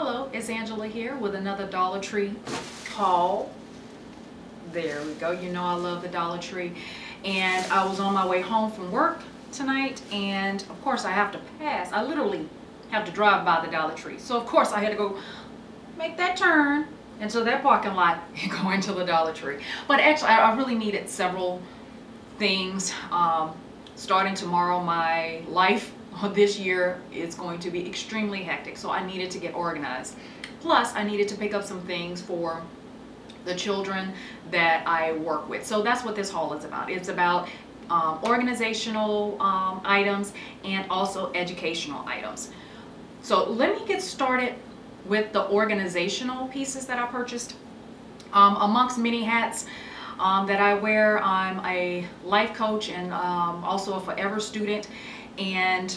Hello, it's Angela here with another Dollar Tree haul. There we go. You know I love the Dollar Tree. And I was on my way home from work tonight, and of course I have to pass. I literally have to drive by the Dollar Tree. So of course I had to go make that turn into that parking lot and go into the Dollar Tree. But actually I really needed several things. Starting tomorrow, my life this year is going to be extremely hectic, so I needed to get organized. Plus I needed to pick up some things for the children that I work with. So that's what this haul is about. It's about organizational items and also educational items. So let me get started with the organizational pieces that I purchased. Amongst many hats that I wear, I'm a life coach and also a forever student, and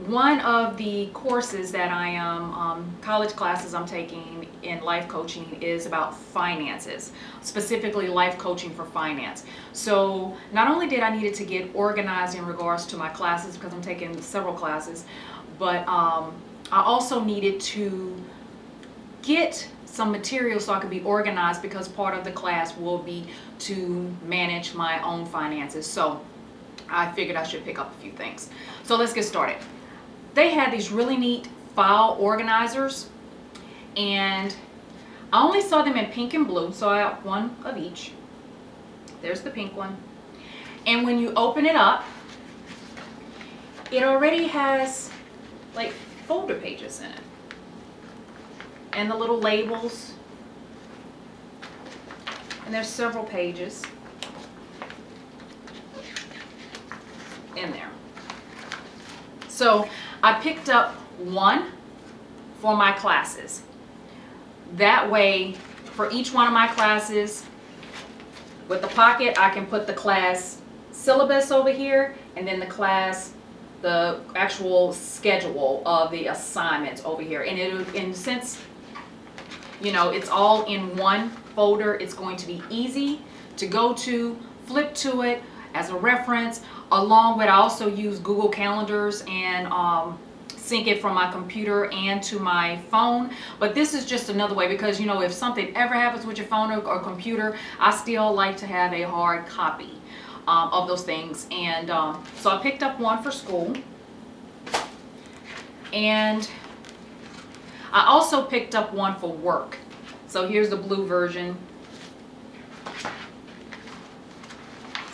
one of the courses that I am, college classes I'm taking in life coaching is about finances, specifically life coaching for finance. So not only did I needed to get organized in regards to my classes, because I'm taking several classes, but I also needed to get some material so I could be organized, because part of the class will be to manage my own finances. So I figured I should pick up a few things. So let's get started. They had these really neat file organizers, and I only saw them in pink and blue, so I got one of each. There's the pink one. And when you open it up, it already has like folder pages in it, and the little labels, and there's several pages in there. So I picked up one for my classes. That way, for each one of my classes, with the pocket, I can put the class syllabus over here, and then the actual schedule of the assignments over here. And since, you know, it's all in one folder, it's going to be easy to go to, flip to it as a reference. Along with, I also use Google Calendars and sync it from my computer and to my phone. But this is just another way, because, you know, if something ever happens with your phone or computer, I still like to have a hard copy of those things. And so I picked up one for school, and I also picked up one for work. So here's the blue version.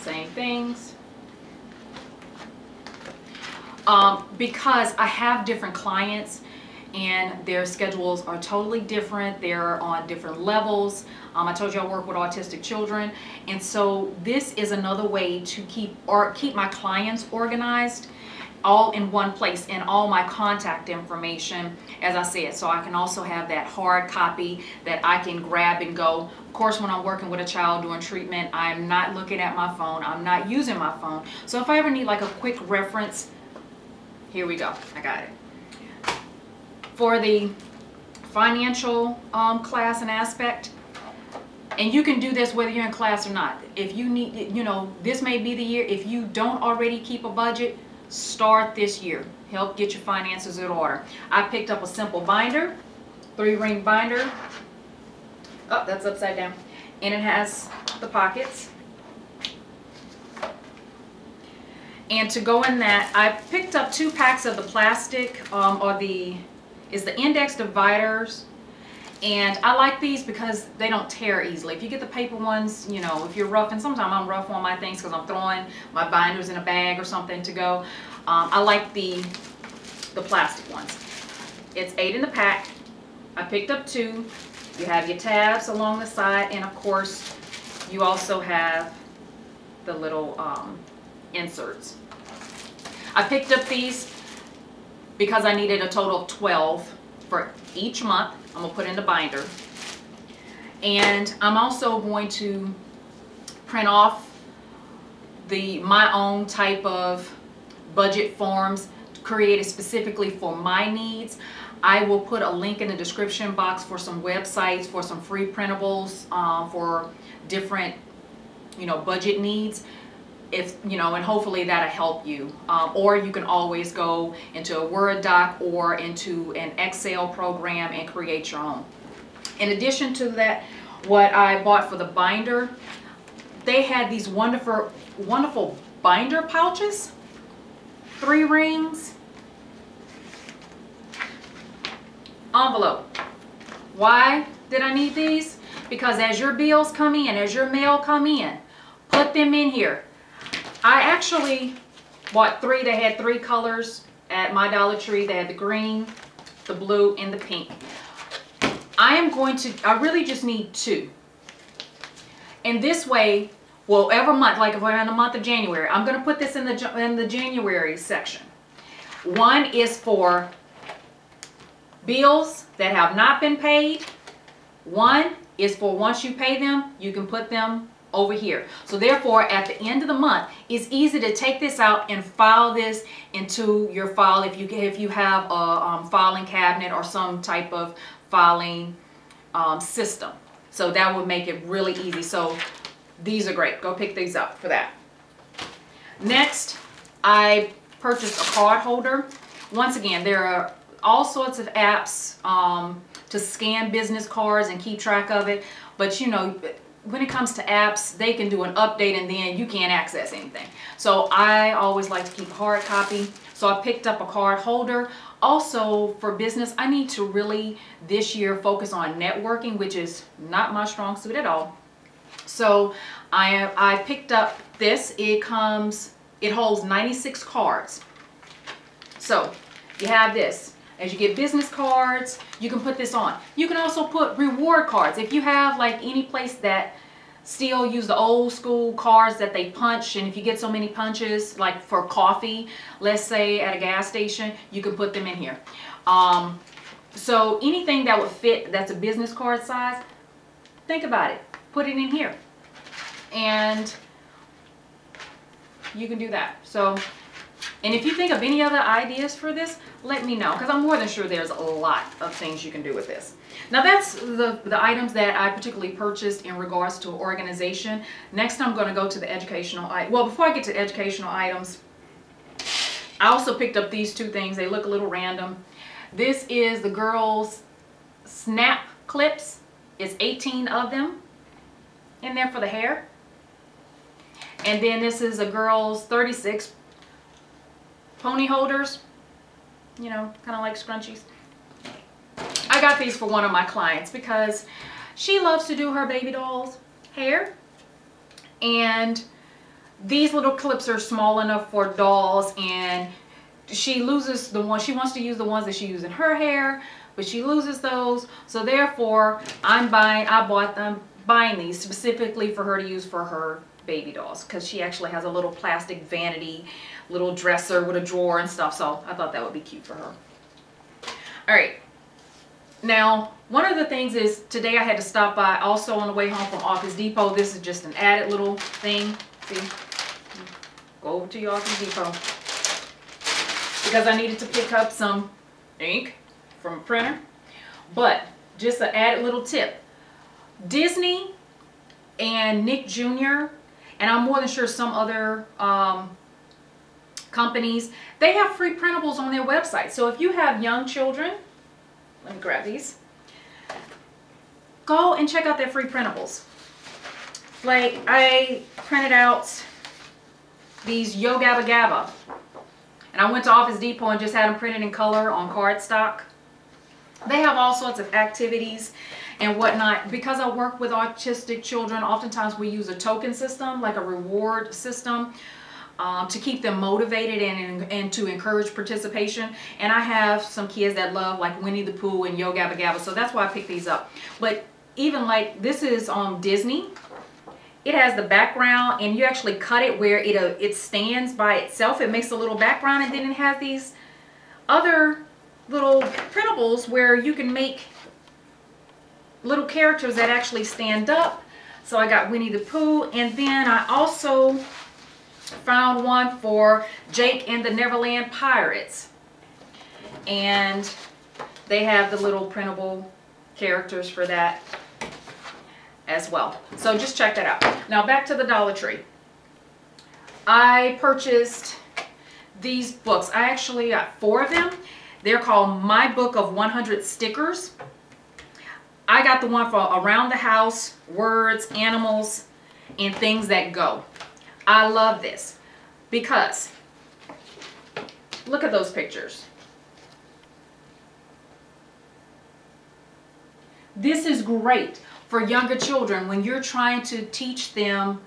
Same things. Because I have different clients and their schedules are totally different. They're on different levels. I told you I work with autistic children, and so this is another way to keep my clients organized, all in one place, and all my contact information, as I said, so I can also have that hard copy that I can grab and go. Of course, when I'm working with a child doing treatment, I'm not looking at my phone. I'm not using my phone. So if I ever need like a quick reference, here we go. I got it. For the financial class and aspect, and you can do this whether you're in class or not. If you need, you know, this may be the year. If you don't already keep a budget, start this year. Help get your finances in order. I picked up a simple binder, 3-ring binder. Oh, that's upside down. And it has the pockets. And to go in that, I picked up 2 packs of the plastic, is the index dividers. And I like these because they don't tear easily. If you get the paper ones, you know, if you're rough, and sometimes I'm rough on my things because I'm throwing my binders in a bag or something to go. I like the plastic ones. It's 8 in the pack. I picked up 2. You have your tabs along the side, and of course, you also have the little inserts. I picked up these because I needed a total of 12 for each month. I'm going to put in the binder. And I'm also going to print off my own type of budget forms created specifically for my needs. I will put a link in the description box for some websites, for some free printables, for different, you know, budget needs. if you know, and hopefully that'll help you. Or you can always go into a Word doc or into an Excel program and create your own. In addition to that, what I bought for the binder, they had these wonderful binder pouches, 3 rings, envelope. Why did I need these? Because as your bills come in, as your mail come in, put them in here. I actually bought 3. They had 3 colors at my Dollar Tree. They had the green, the blue, and the pink. I really just need 2. And this way, well, every month, like if we're in the month of January, I'm going to put this in the January section. 1 is for bills that have not been paid. 1 is for once you pay them, you can put them over here. So therefore, at the end of the month, it's easy to take this out and file this into your file if you have a filing cabinet or some type of filing system. So that would make it really easy. So these are great. Go pick these up for that. Next, I purchased a card holder. Once again, there are all sorts of apps to scan business cards and keep track of it. But you know, when it comes to apps, they can do an update and then you can't access anything. So I always like to keep a hard copy. So I picked up a card holder. Also for business, I need to really this year focus on networking, which is not my strong suit at all. So I picked up this. It holds 96 cards. So you have this. As you get business cards, you can put this on. You can also put reward cards. If you have like any place that still use the old school cards that they punch, and if you get so many punches, like for coffee, let's say at a gas station, you can put them in here. So anything that would fit, that's a business card size, think about it. Put it in here. And you can do that. So, and if you think of any other ideas for this, let me know, because I'm more than sure there's a lot of things you can do with this. Now that's the items that I particularly purchased in regards to organization. Next I'm going to go to the educational items. Well, before I get to educational items, I also picked up these 2 things. They look a little random. This is the girls' snap clips. It's 18 of them in there for the hair. And then this is a girl's 36 pony holders, you know, kind of like scrunchies. I got these for one of my clients because she loves to do her baby doll's hair, and these little clips are small enough for dolls, and she loses the one. She wants to use the ones that she uses in her hair, but she loses those. So therefore I'm buying these specifically for her to use for her baby dolls, because she actually has a little plastic vanity, little dresser with a drawer and stuff. So I thought that would be cute for her. All right. Now, one of the things is today I had to stop by also on the way home from Office Depot. This is just an added little thing. See, go over to your Office Depot, because I needed to pick up some ink from a printer. But just an added little tip. Disney and Nick Jr., and I'm more than sure some other companies, they have free printables on their website. So if you have young children, let me grab these. Go and check out their free printables. Like I printed out these Yo Gabba Gabba, and I went to Office Depot and just had them printed in color on cardstock. They have all sorts of activities and whatnot. Because I work with autistic children, oftentimes we use a token system, like a reward system, to keep them motivated and to encourage participation. And I have some kids that love like Winnie the Pooh and Yo Gabba Gabba, so that's why I picked these up. But even like this is on Disney. It has the background, and you actually cut it where it stands by itself. It makes a little background, and then it has these other little printables where you can make little characters that actually stand up. So I got Winnie the Pooh, and then I also found one for Jake and the Neverland Pirates, and they have the little printable characters for that as well. So just check that out. Now back to the Dollar Tree. I purchased these books. I actually got 4 of them. They're called My Book of 100 Stickers. I got the one for around the house, words, animals, and things that go. I love this because look at those pictures. This is great for younger children when you're trying to teach them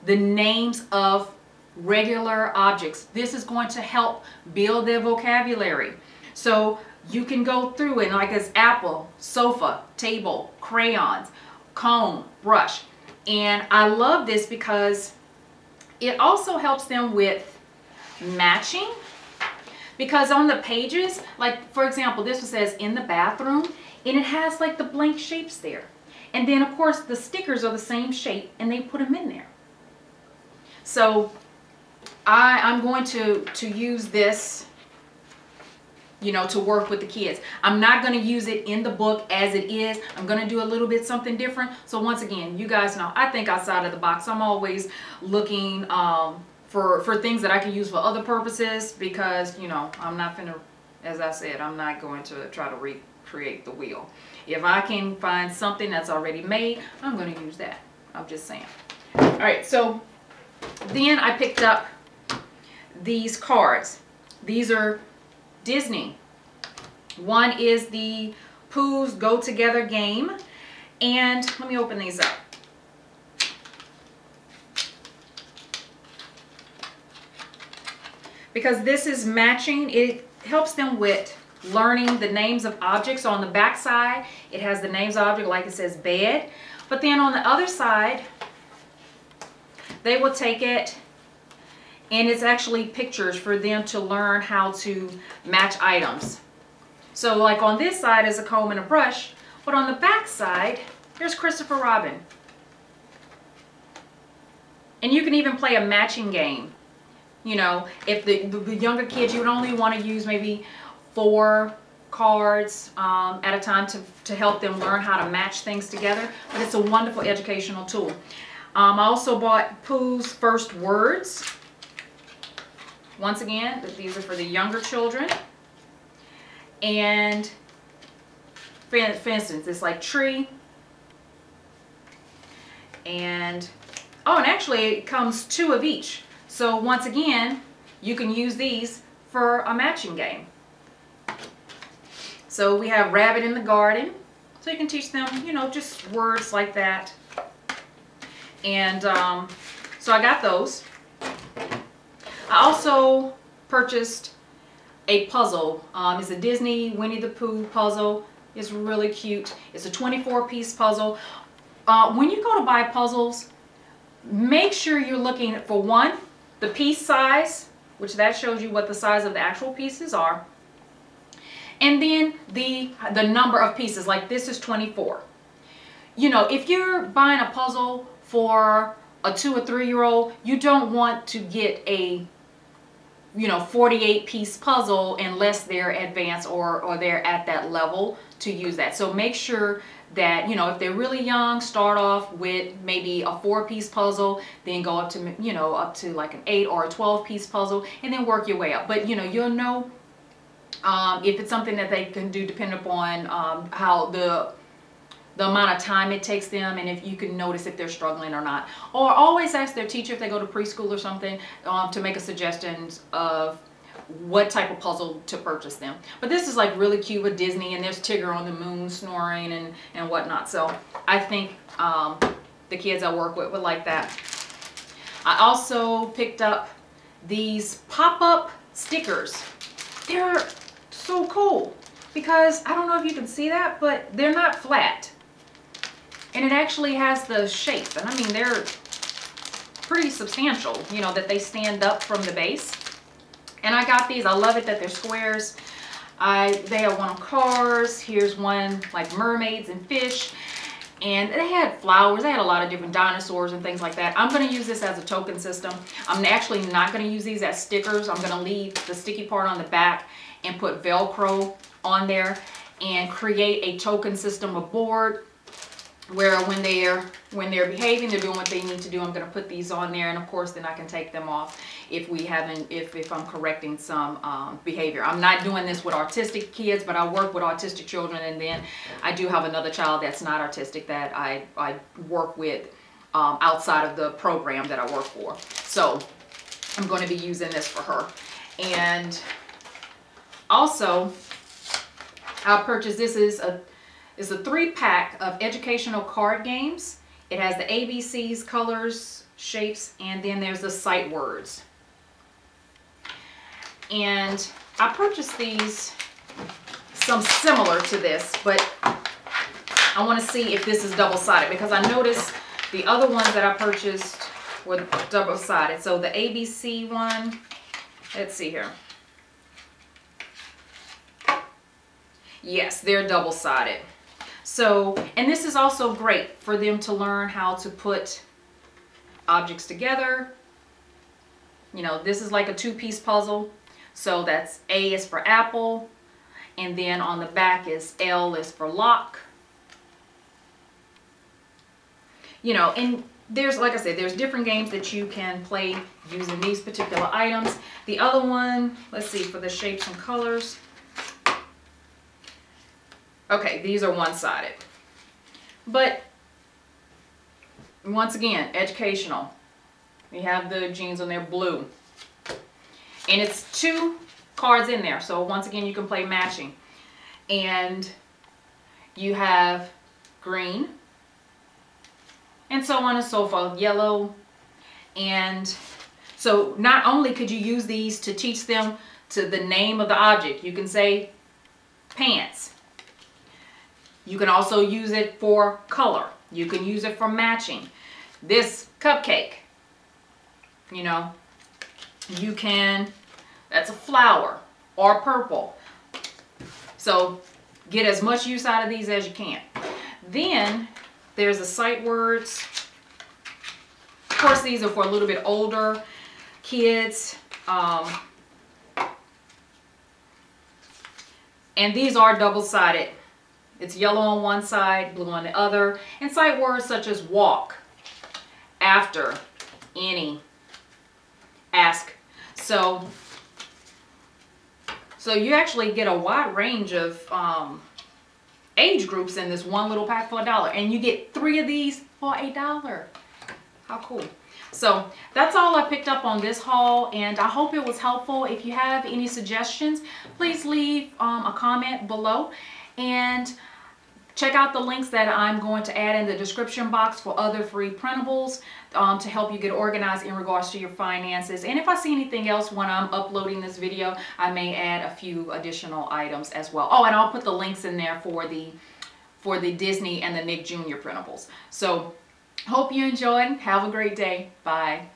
the names of regular objects. This is going to help build their vocabulary. So you can go through it like it's apple, sofa, table, crayons, comb, brush. And I love this because it also helps them with matching. Because on the pages, like for example, this one says in the bathroom, and it has like the blank shapes there. And then of course the stickers are the same shape and they put them in there. So I'm going to use this, you know, to work with the kids. I'm not going to use it in the book as it is. I'm going to do a little bit something different. So once again, you guys know, I think outside of the box. I'm always looking for things that I can use for other purposes because, you know, I'm not going to, as I said, I'm not going to try to recreate the wheel. If I can find something that's already made, I'm going to use that. I'm just saying. All right, so then I picked up these cards. These are Disney. One is the Pooh's Go Together game. And let me open these up. Because this is matching, it helps them with learning the names of objects. On the back side, it has the names of object like it says bed. But then on the other side, they will take it and it's actually pictures for them to learn how to match items. So like on this side is a comb and a brush, but on the back side, there's Christopher Robin. And you can even play a matching game. You know, if the younger kids, you would only want to use maybe 4 cards at a time to help them learn how to match things together. But it's a wonderful educational tool. I also bought Pooh's First Words. Once again, these are for the younger children. And for instance, it's like tree. And, oh, and actually it comes 2 of each. So once again, you can use these for a matching game. So we have Rabbit in the Garden. So you can teach them, you know, just words like that. And so I got those. I also purchased a puzzle. It's a Disney Winnie the Pooh puzzle. It's really cute. It's a 24-piece puzzle. When you go to buy puzzles, make sure you're looking for one, the piece size, which that shows you what the size of the actual pieces are. And then the number of pieces, like this is 24. You know, if you're buying a puzzle for a 2 or 3-year-old, you don't want to get a, you know, 48-piece puzzle unless they're advanced or they're at that level to use that. So make sure that, you know, if they're really young, start off with maybe a 4-piece puzzle, then go up to, you know, up to like an 8 or a 12-piece puzzle, and then work your way up. But, you know, you'll know if it's something that they can do depending upon how the amount of time it takes them, and if you can notice if they're struggling or not. Or always ask their teacher if they go to preschool or something to make a suggestion of what type of puzzle to purchase them. But this is like really cute with Disney, and there's Tigger on the moon snoring and whatnot. So I think the kids I work with would like that. I also picked up these pop-up stickers. They're so cool because I don't know if you can see that, but they're not flat. And it actually has the shape, and I mean they're pretty substantial, you know, that they stand up from the base. And I got these. I love it that they're squares. They have one on cars. Here's one like mermaids and fish. And they had flowers. They had a lot of different dinosaurs and things like that. I'm going to use this as a token system. I'm actually not going to use these as stickers. I'm going to leave the sticky part on the back and put Velcro on there and create a token system, a board where when they're behaving, they're doing what they need to do. I'm going to put these on there, and of course then I can take them off if I'm correcting some behavior. I'm not doing this with autistic kids, but I work with autistic children, and then I do have another child that's not autistic that I work with outside of the program that I work for. So I'm going to be using this for her. And also I purchased, this is a 3-pack of educational card games. It has the ABCs, colors, shapes, and then there's the sight words. And I purchased these, some similar to this, but I want to see if this is double-sided, because I noticed the other ones that I purchased were double-sided. So the ABC one, let's see here. Yes, they're double-sided. So, and this is also great for them to learn how to put objects together. You know, this is like a 2-piece puzzle. So that's A is for apple, and then on the back is L is for lock. You know, and there's, like I said, there's different games that you can play using these particular items. The other one, let's see, for the shapes and colors. Okay, these are one-sided. But once again, educational. We have the jeans on there, blue. And it's 2 cards in there. So once again, you can play matching. And you have green. And so on and so forth, yellow. And so not only could you use these to teach them to the name of the object, you can say pants. You can also use it for color. You can use it for matching. This cupcake, you know, you can, that's a flower or purple. So get as much use out of these as you can. Then there's the sight words. Of course, these are for a little bit older kids. And these are double-sided. It's yellow on one side, blue on the other. And sight words such as walk, after, any, ask. So you actually get a wide range of age groups in this one little pack for $1. And you get 3 of these for $1. How cool. So that's all I picked up on this haul, and I hope it was helpful. If you have any suggestions, please leave a comment below. And check out the links that I'm going to add in the description box for other free printables to help you get organized in regards to your finances. And if I see anything else when I'm uploading this video, I may add a few additional items as well. Oh, and I'll put the links in there for the Disney and the Nick Jr. printables. So hope you enjoyed. Have a great day. Bye.